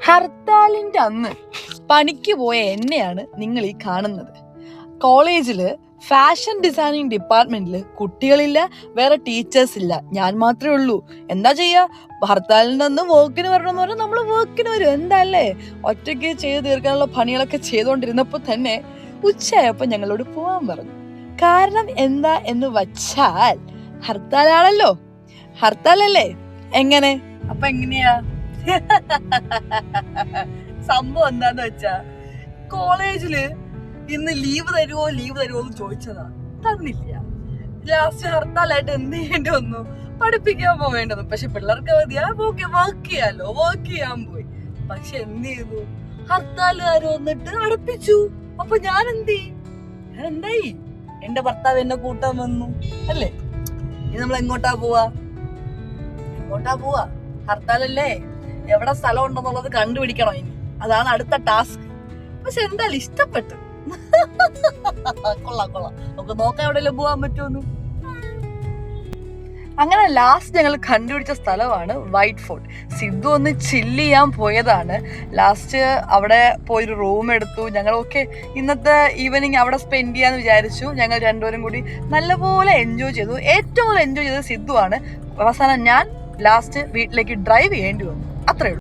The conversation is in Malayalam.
ഹർത്താലിന്റെ അന്ന് പണിക്ക് പോയ എന്നെയാണ് നിങ്ങൾ ഈ കാണുന്നത്. കോളേജില് ഫാഷൻ ഡിസൈനിങ് ഡിപ്പാർട്ട്മെന്റിൽ കുട്ടികളില്ല, വേറെ ടീച്ചേഴ്സ് ഇല്ല, ഞാൻ മാത്രമേ ഉള്ളൂ. എന്താ ചെയ്യാ, ഹർത്താലിന്റെ അന്ന് വർക്കിന് വരണമെന്ന് പറഞ്ഞാൽ നമ്മൾ വർക്കിന് വരും. എന്താ അല്ലേ, ഒറ്റയ്ക്ക് ചെയ്ത് തീർക്കാനുള്ള പണികളൊക്കെ ചെയ്തുകൊണ്ടിരുന്നപ്പോൾ തന്നെ ഉച്ചയായപ്പോൾ ഞങ്ങളോട് പോവാൻ പറഞ്ഞു. കാരണം എന്താ എന്ന് വച്ചാൽ ഹർത്താലാണല്ലോ, ഹർത്താലല്ലേ. എങ്ങനെ അപ്പൊ എങ്ങനെയാ സംഭവം എന്താന്ന് വെച്ചാ, കോളേജില് ഇന്ന് ലീവ് തരുമോ എന്ന് ചോദിച്ചതാ, തന്നില്ല. ലാസ്റ്റ് ഹർത്താലായിട്ട് എന്ത് ചെയ്യേണ്ടി വന്നു, പഠിപ്പിക്കാൻ പോവേണ്ടത്. പക്ഷെ പിള്ളേർക്ക് അവധിയാ, വർക്ക് ചെയ്യാൻ പോയി. പക്ഷെ എന്ത് ചെയ്തു, ഹർത്താലുകാര് വന്നിട്ട് അടപ്പിച്ചു. അപ്പൊ ഞാൻ എന്തായി, എന്റെ ഭർത്താവ് എന്നെ കൂട്ടാൻ വന്നു അല്ലേ. ഇനി നമ്മൾ എങ്ങോട്ടാ പോവാ, ഹർത്താലല്ലേ, എവിടെ സ്ഥലം ഉണ്ടെന്നുള്ളത് കണ്ടുപിടിക്കണം ഇനി. അതാണ് അടുത്ത ടാസ്ക്. പക്ഷെ എന്തായാലും ഇഷ്ടപ്പെട്ടു. കൊള്ളാം, നമുക്ക് നോക്കാം എവിടെയെങ്കിലും പോവാൻ പറ്റുമെന്ന്. അങ്ങനെ ലാസ്റ്റ് ഞങ്ങൾ കണ്ടുപിടിച്ച സ്ഥലമാണ് വൈറ്റ് ഫോർട്ട്. സിദ്ധു ഒന്ന് ചില്ല് ചെയ്യാൻ പോയതാണ്. ലാസ്റ്റ് അവിടെ പോയൊരു റൂം എടുത്തു. ഞങ്ങളൊക്കെ ഇന്നത്തെ ഈവനിങ് അവിടെ സ്പെൻഡ് ചെയ്യാന്ന് വിചാരിച്ചു. ഞങ്ങൾ രണ്ടുപേരും കൂടി നല്ലപോലെ എൻജോയ് ചെയ്തു. ഏറ്റവും കൂടുതൽ എൻജോയ് ചെയ്തത് സിദ്ധു ആണ്. അവസാനം ഞാൻ ലാസ്റ്റ് വീട്ടിലേക്ക് ഡ്രൈവ് ചെയ്യേണ്ടി വന്നു. അത്രേ ഉള്ളൂ.